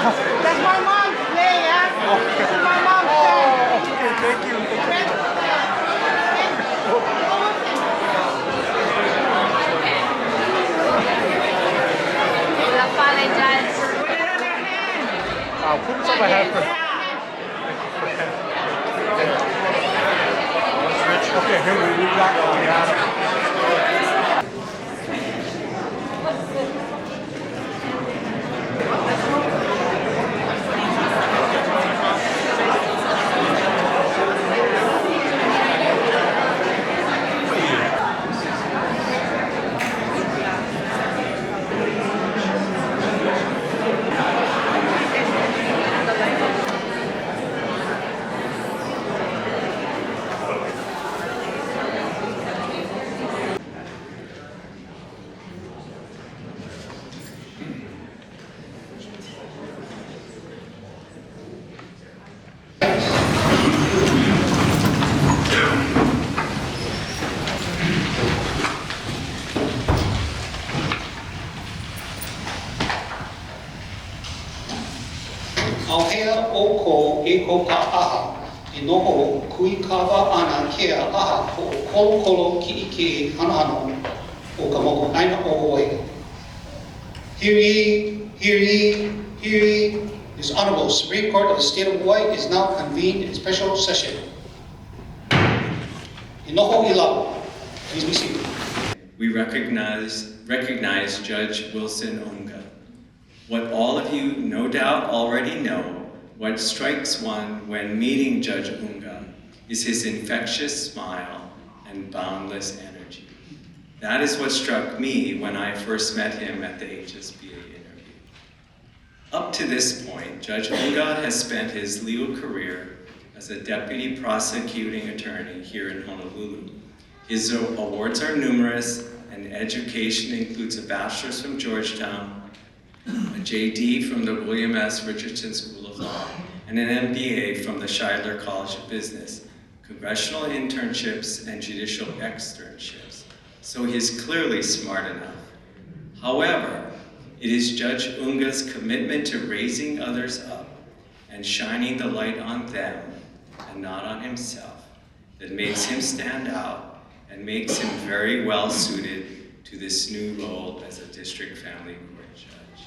That's my mom's play, yeah? This is my mom's play. Okay, thank you. I'll put this on my head first. Okay, here we got Ahea oko e ko ka aha, e noho kui kawa ana ke a aha o kolokolo ki ike hanohano o ka moko aina o Hawaii. Hear ye, hear ye, hear ye. This Honorable Supreme Court of the State of Hawaii is now convened in special session. E noho I lau. Please be seated. We recognize Judge Wilson Unga. What all of you no doubt already know, what strikes one when meeting Judge Unga is his infectious smile and boundless energy. That is what struck me when I first met him at the HSBA interview. Up to this point, Judge Unga has spent his legal career as a deputy prosecuting attorney here in Honolulu. His awards are numerous, and education includes a bachelor's from Georgetown, a JD from the William S. Richardson School of Law, and an MBA from the Scheidler College of Business, congressional internships, and judicial externships. So he is clearly smart enough. However, it is Judge Unga's commitment to raising others up and shining the light on them and not on himself that makes him stand out and makes him very well suited to this new role as a district family court judge.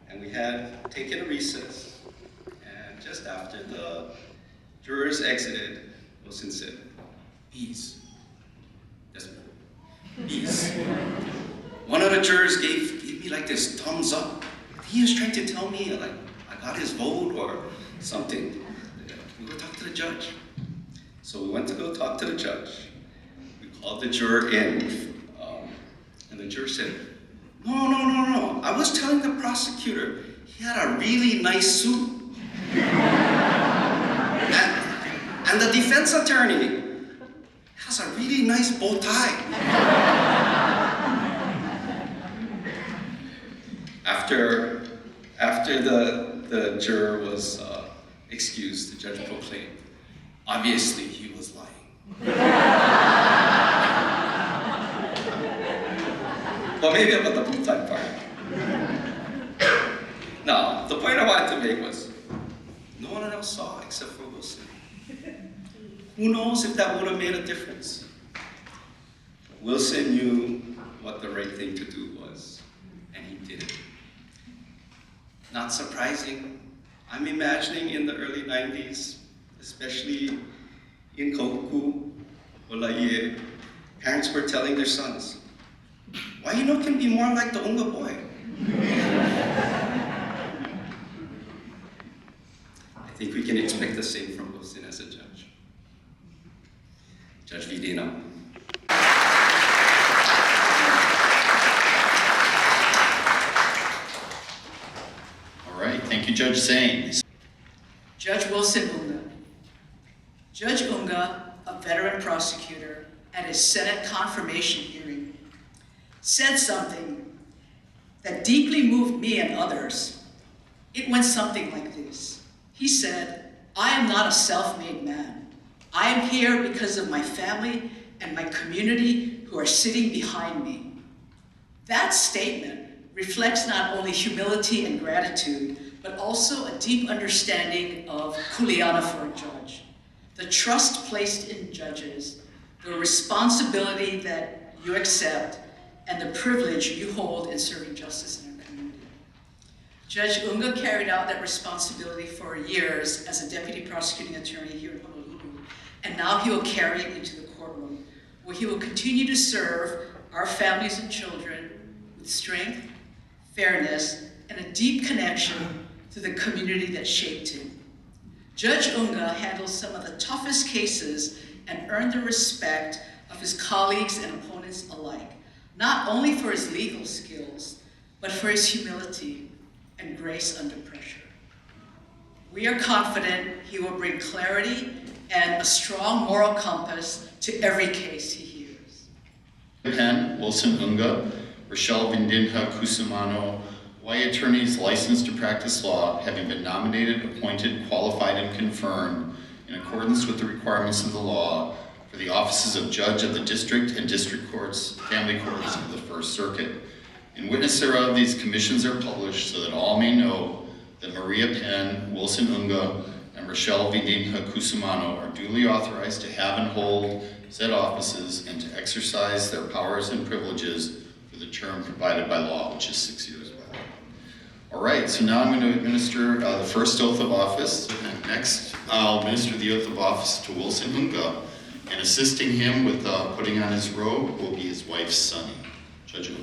And we had taken a recess, and just after the jurors exited, Wilson said, "Peace." Yes, peace. One of the jurors gave me like this thumbs up. He was trying to tell me like I got his vote or something. We go talk to the judge. So we went to go talk to the judge. We called the juror in, and the juror said, No. I was telling the prosecutor he had a really nice suit. And the defense attorney has a really nice bow tie. After the juror was excused, the judge proclaimed, obviously he was lying. Well, maybe about the bow tie part. Now, the point I wanted to make was, no one else saw except for Wilson. Who knows if that would have made a difference? Wilson knew what the right thing to do was, and he did it. Not surprising. I'm imagining in the early 90s, especially in Kokuku, Olaie, parents were telling their sons, why can be more like the Unga boy? I think we can expect the same from Wilson as a judge. Judge Videna. All right, thank you, Judge Zane. Judge Wilson Unga. Judge Unga, a veteran prosecutor, at his Senate confirmation hearing, said something that deeply moved me and others. It went something like this. He said, I am not a self-made man. I am here because of my family and my community who are sitting behind me. That statement reflects not only humility and gratitude, but also a deep understanding of kuleana for a judge. The trust placed in judges, the responsibility that you accept, and the privilege you hold in serving justice in our community. Judge Unga carried out that responsibility for years as a deputy prosecuting attorney here in Honolulu, and now he will carry it into the courtroom, where he will continue to serve our families and children with strength, fairness, and a deep connection to the community that shaped him. Judge Unga handles some of the toughest cases and earned the respect of his colleagues and opponents alike, not only for his legal skills, but for his humility and grace under pressure. We are confident he will bring clarity and a strong moral compass to every case he hears. Penn, Wilson Unga, Rochelle Vindinha Kusumano, Hawaii attorneys licensed to practice law, having been nominated, appointed, qualified, and confirmed in accordance with the requirements of the law for the offices of Judge of the District and District Courts, Family Courts of the First Circuit. In witness thereof, these commissions are published so that all may know that Maria Penn, Wilson Unga, and Rochelle Vindinha Kusumano are duly authorized to have and hold said offices and to exercise their powers and privileges for the term provided by law, which is 6 years. All right, so now I'm going to administer the first oath of office. And next, I'll administer the oath of office to Wilson Unga, and assisting him with putting on his robe will be his wife, Sunny. Judge Unga.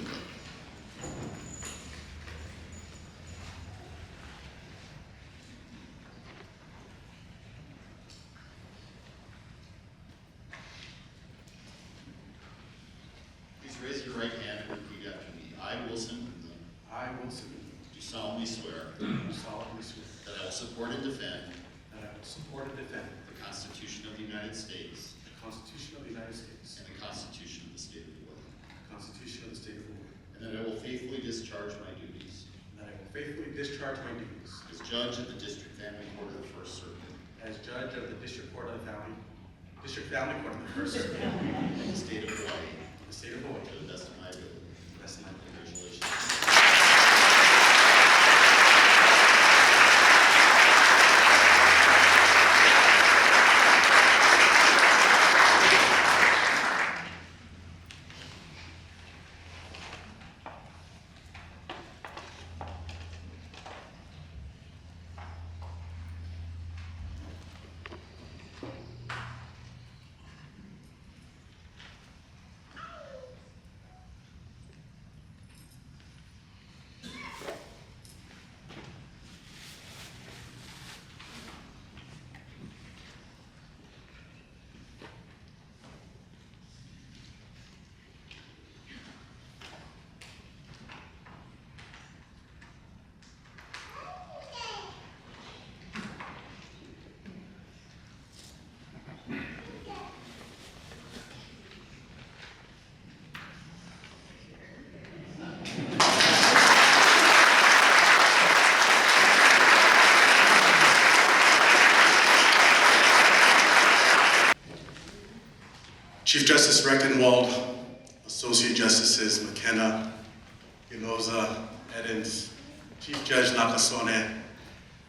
Please raise your right hand and repeat after me. I, Wilson Unga, I will submit. do solemnly swear Solemnly swear that I will support and defend that I will support and defend the Constitution of the United States the Constitution of the United States and the Constitution of the State of Hawaii, the Constitution of the State of Hawaii, and that I will faithfully discharge my duties and that I will faithfully discharge my duties as Judge of the District Family Court of the First Circuit as Judge of the District Court of the District Family Court of the First Circuit of the State of Hawaii of the State of Hawaii to the best of my ability. to the best of my ability. Congratulations. Chief Justice Reckenwald, Associate Justices McKenna, Ginoza, Edens, Chief Judge Nakasone,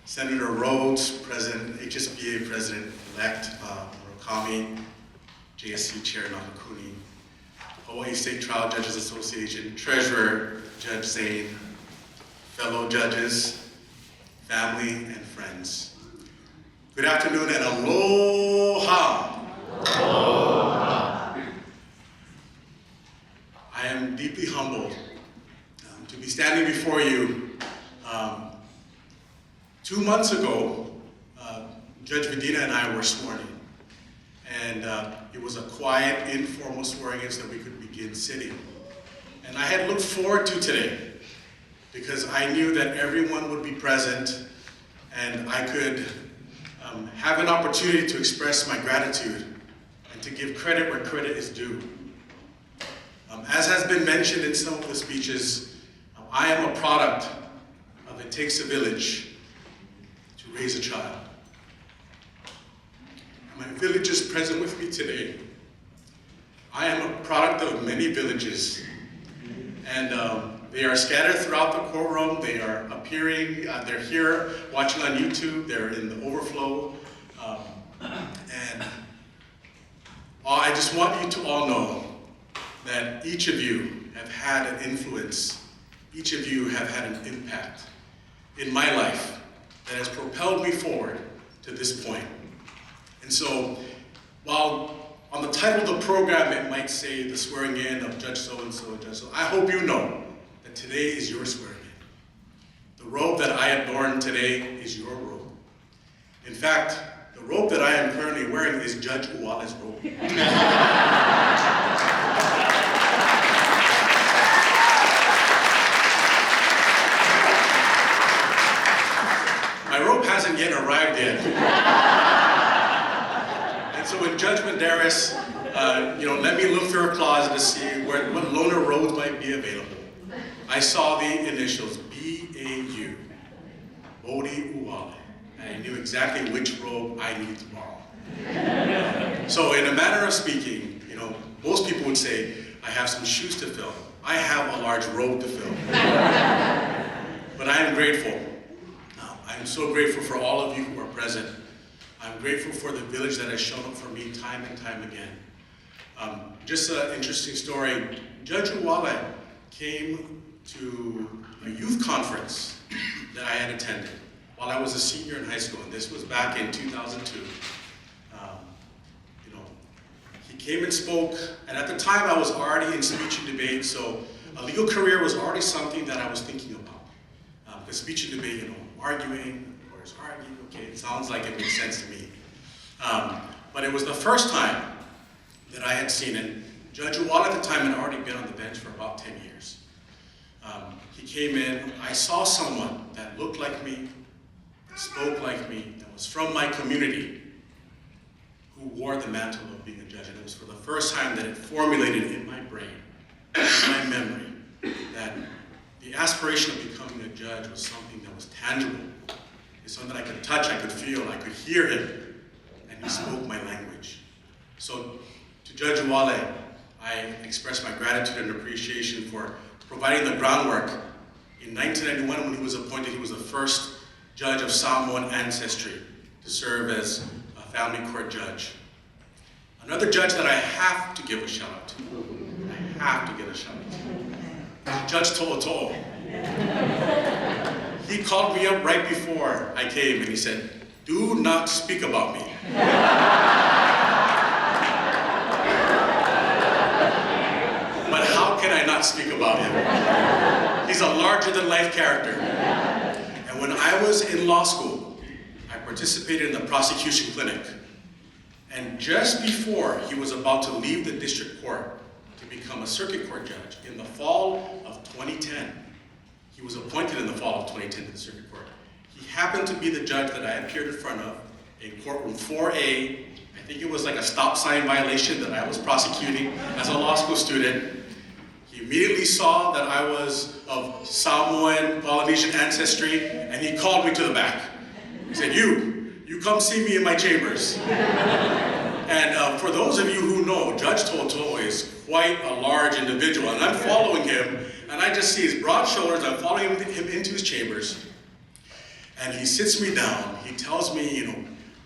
Senator Rhodes, President, HSBA President-elect Murakami, JSC Chair Nakakuni, Hawaii State Trial Judges Association Treasurer Judge Zane, fellow judges, family, and friends. Good afternoon and aloha. I am deeply humbled to be standing before you. 2 months ago, Judge Medina and I were sworn in, and it was a quiet, informal swearing-in so that we could begin sitting. And I had looked forward to today because I knew that everyone would be present and I could have an opportunity to express my gratitude and to give credit where credit is due. As has been mentioned in some of the speeches, I am a product of It Takes a Village to Raise a Child. My village is present with me today. I am a product of many villages, and they are scattered throughout the courtroom. They are appearing, they're here watching on YouTube, they're in the overflow. And I just want you to all know that each of you have had an influence, each of you have had an impact in my life that has propelled me forward to this point. And so, while on the title of the program it might say the swearing in of Judge so-and-so and Judge so, I hope you know that today is your swearing in. The robe that I adorn today is your robe. In fact, the robe that I am currently wearing is Judge Uwale's robe. My robe hasn't yet arrived yet. And so when Judge Menderes, let me look through her closet to see what loaner robes might be available, I saw the initials B-A-U, Bodhi Uwale. And I knew exactly which robe I needed to borrow. So in a manner of speaking, most people would say, I have some shoes to fill. I have a large robe to fill. But I am grateful. I'm so grateful for all of you who are present. I'm grateful for the village that has shown up for me time and time again. Just an interesting story. Judge Uwale came to a youth conference that I had attended while I was a senior in high school, and this was back in 2002. He came and spoke, and at the time I was already in speech and debate, so a legal career was already something that I was thinking about. Because speech and debate, arguing, lawyers argue, okay, it sounds like it makes sense to me. But it was the first time that I had seen it. Judge Uwale at the time had already been on the bench for about 10 years. He came in, I saw someone that looked like me, that spoke like me, that was from my community, who wore the mantle of being a judge. And it was for the first time that it formulated in my brain, in my memory, that the aspiration of becoming a judge was something that was tangible. It's something that I could touch, I could feel, I could hear him, and he spoke my language. So to Judge Uwale, I express my gratitude and appreciation for providing the groundwork. In 1991, when he was appointed, he was the first judge of Samoan ancestry to serve as a family court judge. Another judge that I have to give a shout out to, Judge To'oto'o. He called me up right before I came and he said, "Do not speak about me." But how can I not speak about him? He's a larger-than-life character. And when I was in law school, I participated in the prosecution clinic. And just before he was about to leave the district court to become a circuit court judge in the fall of 2010, he was appointed in the fall of 2010 to the circuit court. He happened to be the judge that I appeared in front of in courtroom 4A. I think it was like a stop sign violation that I was prosecuting as a law school student. He immediately saw that I was of Samoan, Polynesian ancestry, and he called me to the back. He said, you come see me in my chambers. And for those of you who know, Judge To'oto'o is quite a large individual, and I'm following him, and I just see his broad shoulders. I'm following him into his chambers, and he sits me down. He tells me,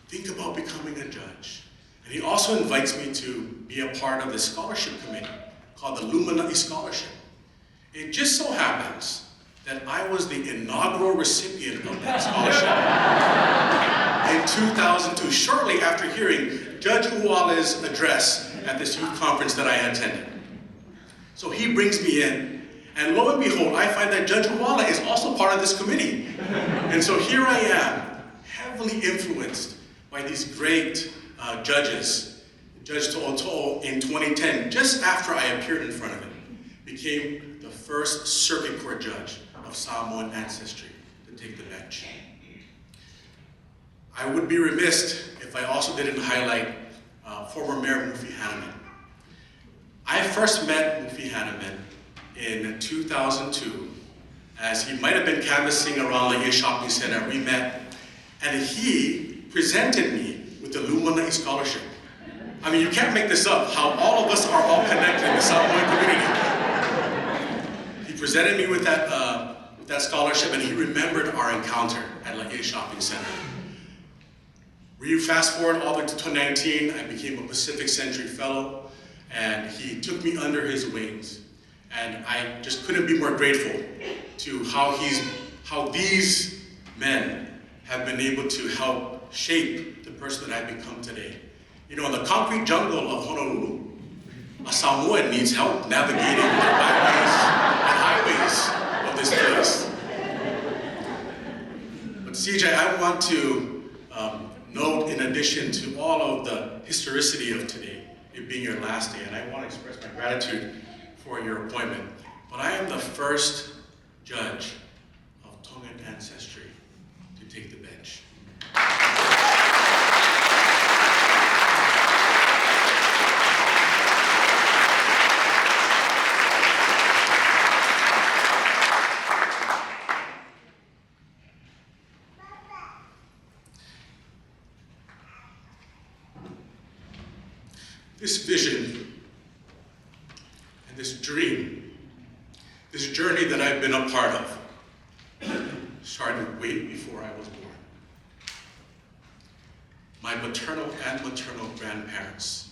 think about becoming a judge. And he also invites me to be a part of the scholarship committee called the Lumana'i Scholarship. It just so happens that I was the inaugural recipient of that scholarship in 2002, shortly after hearing Judge Uwale's address at this youth conference that I had attended. So he brings me in, and lo and behold, I find that Judge Uwale is also part of this committee. And so here I am, heavily influenced by these great judges. Judge To'oto'o in 2010, just after I appeared in front of him, became the first circuit court judge of Samoan ancestry to take the bench. I would be remiss if I also didn't highlight former Mayor Mufi Hanneman. I first met Mufi Hanneman in 2002 as he might have been canvassing around the shopping center. We met, and he presented me with the Lumana'i Scholarship. I mean, you can't make this up, how all of us are all connected in the South Point community. He presented me with that scholarship, and he remembered our encounter at Laie Shopping Center. Fast forward all the way to 2019, I became a Pacific Century Fellow, and he took me under his wings. And I just couldn't be more grateful to how these men have been able to help shape the person that I've become today. You know, in the concrete jungle of Honolulu, a Samoan needs help navigating the byways and highways of this place. But CJ, I want to note, in addition to all of the historicity of today, it being your last day, and I want to express my gratitude for your appointment, but I am the first judge of Tongan ancestry to take the bench. This vision and this dream, this journey that I've been a part of, started way before I was born. My maternal and maternal grandparents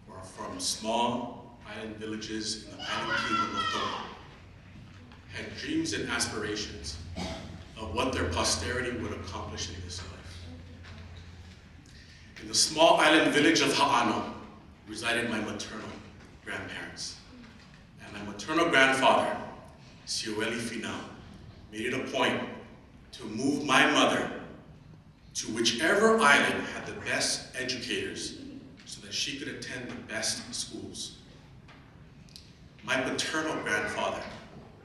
were from small island villages in the island kingdom of Tonga, had dreams and aspirations of what their posterity would accomplish in this life. In the small island village of Ha'ano resided my maternal grandparents. And my maternal grandfather, Siueli Finau, made it a point to move my mother to whichever island had the best educators so that she could attend the best schools. My paternal grandfather,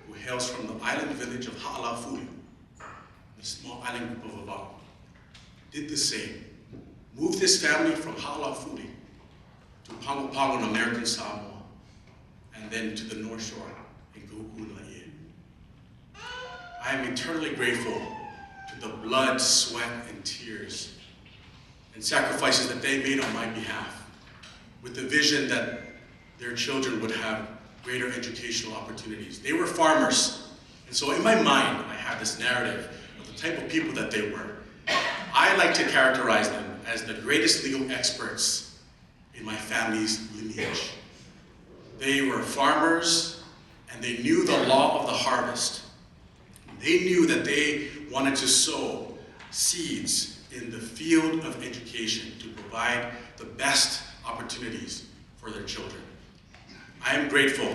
who hails from the island village of Ha'alafuli, the small island group of Oahu, did the same. Moved his family from Ha'alafuli to Pago Pago in American Samoa, and then to the North Shore in Ku'u'ulaie. I am eternally grateful to the blood, sweat, and tears and sacrifices that they made on my behalf, with the vision that their children would have greater educational opportunities. They were farmers, and so in my mind, I have this narrative of the type of people that they were. I like to characterize them as the greatest legal experts in my family's lineage. They were farmers, and they knew the law of the harvest. They knew that they wanted to sow seeds in the field of education to provide the best opportunities for their children. I am grateful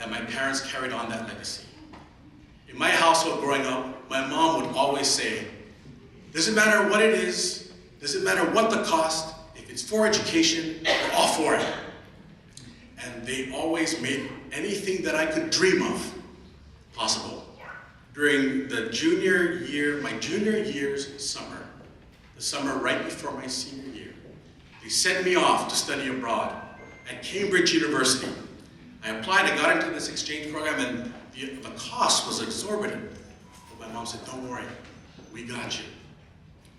that my parents carried on that legacy. In my household growing up, my mom would always say, doesn't matter what it is, doesn't matter what the cost, if it's for education, we're all for it. And they always made anything that I could dream of possible. During the my junior year's summer, the summer right before my senior year, they sent me off to study abroad at Cambridge University. I applied, I got into this exchange program, and the cost was exorbitant. But my mom said, don't worry, we got you.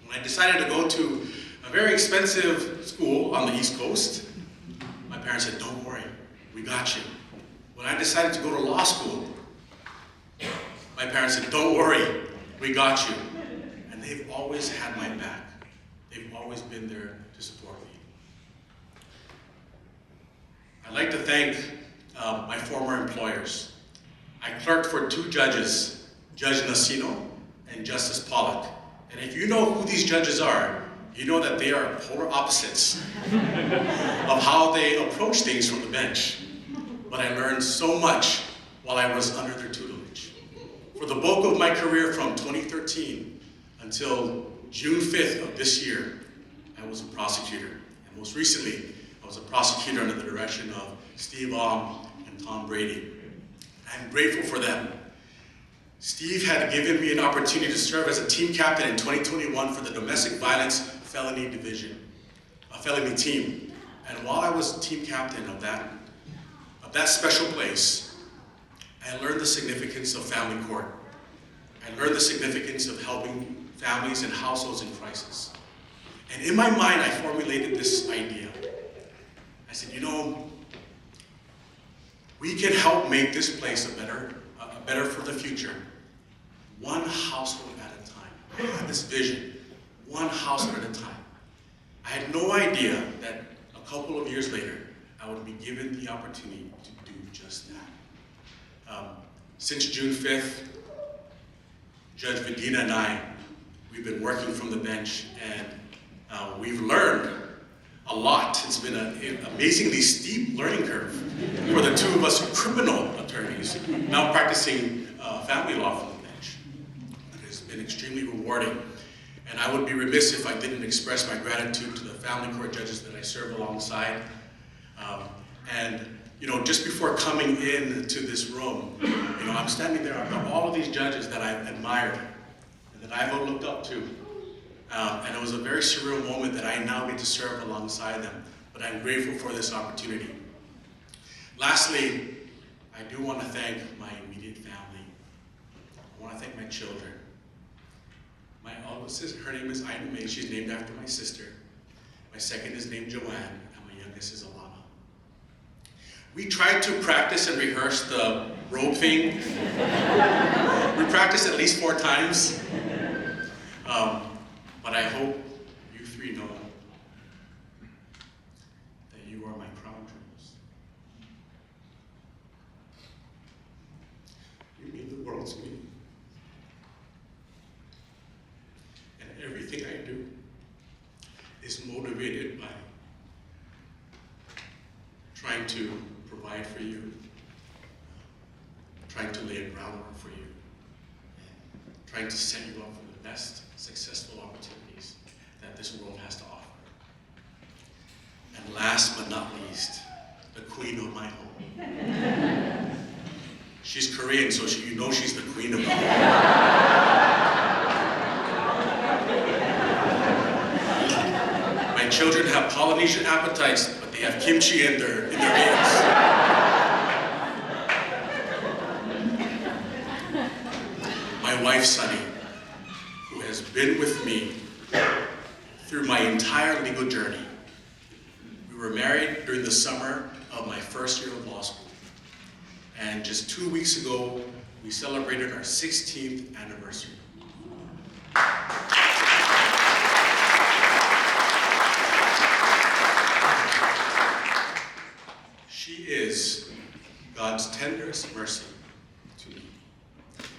When I decided to go to a very expensive school on the East Coast, my parents said, don't worry, we got you. When I decided to go to law school, my parents said, don't worry, we got you. And they've always had my back. They've always been there to support me. I'd like to thank my former employers. I clerked for 2 judges, Judge Nacino and Justice Pollock. And if you know who these judges are, you know that they are polar opposites of how they approach things from the bench. But I learned so much while I was under their tutelage. For the bulk of my career from 2013 until June 5th of this year, I was a prosecutor. And most recently, I was a prosecutor under the direction of Steve Ong and Tom Brady. I'm grateful for them. Steve had given me an opportunity to serve as a team captain in 2021 for the Domestic Violence Felony Division, a felony team. And while I was team captain of that special place, I learned the significance of family court. I learned the significance of helping families and households in crisis. And in my mind, I formulated this idea. said, we can help make this place better for the future, one household at a time. I had this vision, one household at a time. I had no idea that a couple of years later, I would be given the opportunity to do just that. Since June 5th, Judge Medina and I, we've been working from the bench, and we've learned a lot. It's been an amazingly steep learning curve for the two of us criminal attorneys now practicing family law from the bench. It has been extremely rewarding. And I would be remiss if I didn't express my gratitude to the family court judges that I serve alongside. Just before coming into this room, I'm standing there, I've got all of these judges that I've admired and that I've looked up to. And it was a very surreal moment that I now get to serve alongside them, but I'm grateful for this opportunity. Lastly, I do want to thank my immediate family. I want to thank my children. My oldest sister, her name is Ida May, she's named after my sister. My second is named Joanne, and my youngest is Alana. We tried to practice and rehearse the robe thing. We practiced at least 4 times. But I hope you 3 know that you are my crown jewels. You mean the world to me. And everything I do is motivated by trying to provide for you, trying to lay a groundwork for you, trying to set you up for the best successful opportunities that this world has to offer. And last but not least, the queen of my home. She's Korean, so she's the queen of my home. My children have Polynesian appetites, but they have kimchi in their veins. My wife, Sunny, who has been with me through my entire legal journey. We were married during the summer of my first year of law school. And just 2 weeks ago, we celebrated our 16th anniversary. She is God's tenderest mercy to me.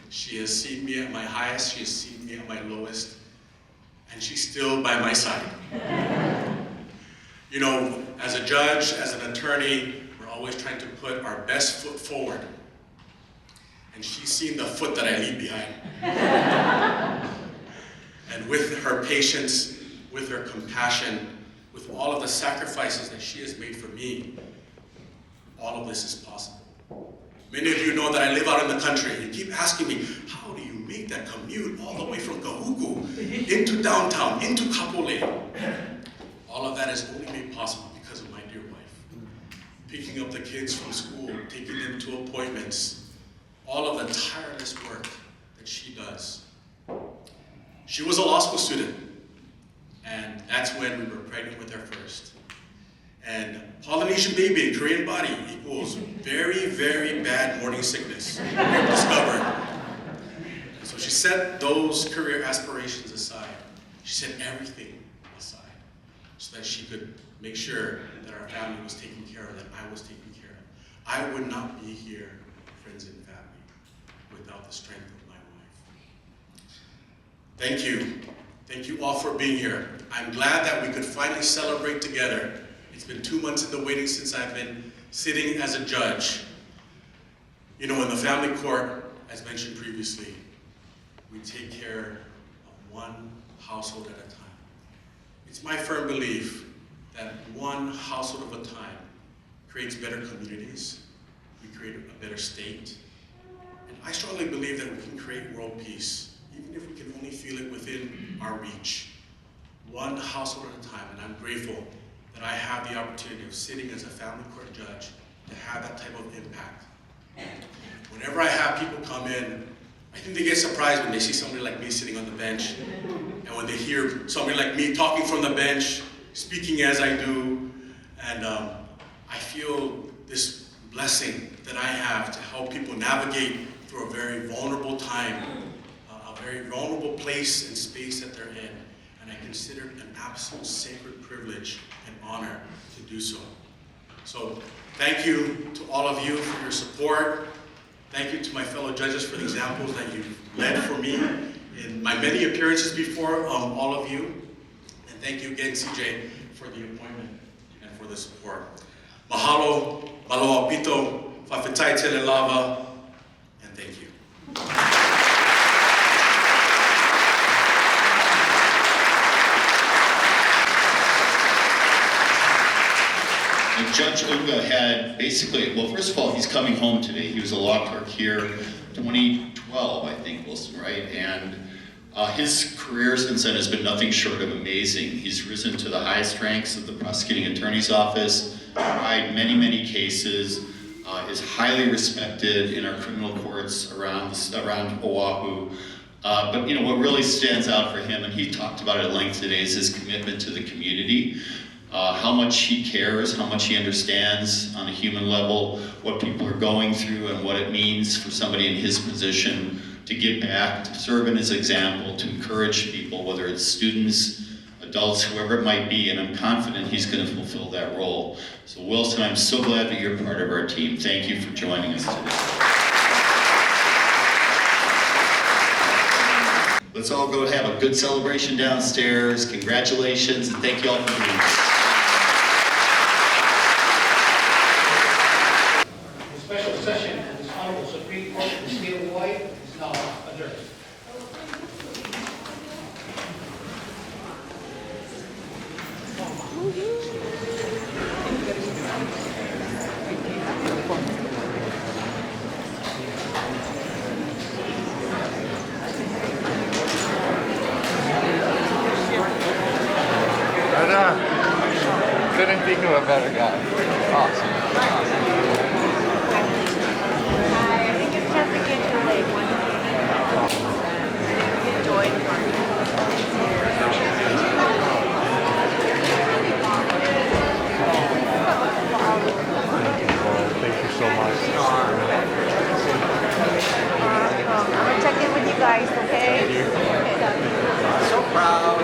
She has seen me at my highest, she has seen me at my lowest, and she's still by my side. As a judge, as an attorney, we're always trying to put our best foot forward. And she's seen the foot that I leave behind. And with her patience, with her compassion, with all of the sacrifices that she has made for me, all of this is possible. Many of you know that I live out in the country. You keep asking me, how do you make that commute all the way from Kahuku into downtown, into Kapolei? All of that is only made possible because of my dear wife. Picking up the kids from school, taking them to appointments, all of the tireless work that she does. She was a law school student, and that's when we were pregnant with her first. And Polynesian baby, Korean body equals very, very bad morning sickness, we discovered. So she set those career aspirations aside. She set everything aside so that she could make sure that our family was taken care of, that I was taken care of. I would not be here, friends and family, without the strength of my wife. Thank you. Thank you all for being here. I'm glad that we could finally celebrate together. It's been 2 months in the waiting since I've been sitting as a judge. In the family court, as mentioned previously, we take care of one household at a time. It's my firm belief that one household of a time creates better communities, we create a better state, and I strongly believe that we can create world peace, even if we can only feel it within our reach. One household at a time, and I'm grateful that I have the opportunity of sitting as a family court judge to have that type of impact. Whenever I have people come in, I think they get surprised when they see somebody like me sitting on the bench, and when they hear somebody like me talking from the bench, speaking as I do, and feel this blessing that I have to help people navigate through a very vulnerable time, a very vulnerable place and space that they're in. And I consider it an absolute sacred privilege and honor to do so. So thank you to all of you for your support. Thank you to my fellow judges for the examples that you've led for me in my many appearances before all of you. And thank you again, CJ, for the appointment and for the support. Mahalo, maloa pito, whawhetai tele lava, and thank you. And Judge Unga had basically, well, first of all, he's coming home today. He was a law clerk here 2012, I think, Wilson, right? And his career since then has been nothing short of amazing. He's risen to the highest ranks of the prosecuting attorney's office, tried many, many cases, is highly respected in our criminal courts around Oahu. But you know, what really stands out for him, and he talked about it at length today, is his commitment to the community. How much he cares, how much he understands on a human level what people are going through and what it means for somebody in his position to give back, to serve in his example, to encourage people, whether it's students, adults, whoever it might be, and I'm confident he's going to fulfill that role. So Wilson, I'm so glad that you're part of our team. Thank you for joining us today. Let's all go have a good celebration downstairs. Congratulations, and thank you all for being here. The special session of this Honorable Supreme Court of the State of Hawaii is now adjourned. Couldn't think of a better guy. Awesome. I think it's just to get your leg one enjoy the fun. Thank you so much. I'm gonna check in with you guys, okay? So proud.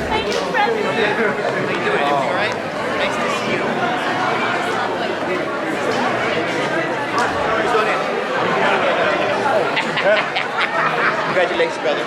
Thank you, President. How you doing? Everything all right? Nice to see you. Congratulations, brother.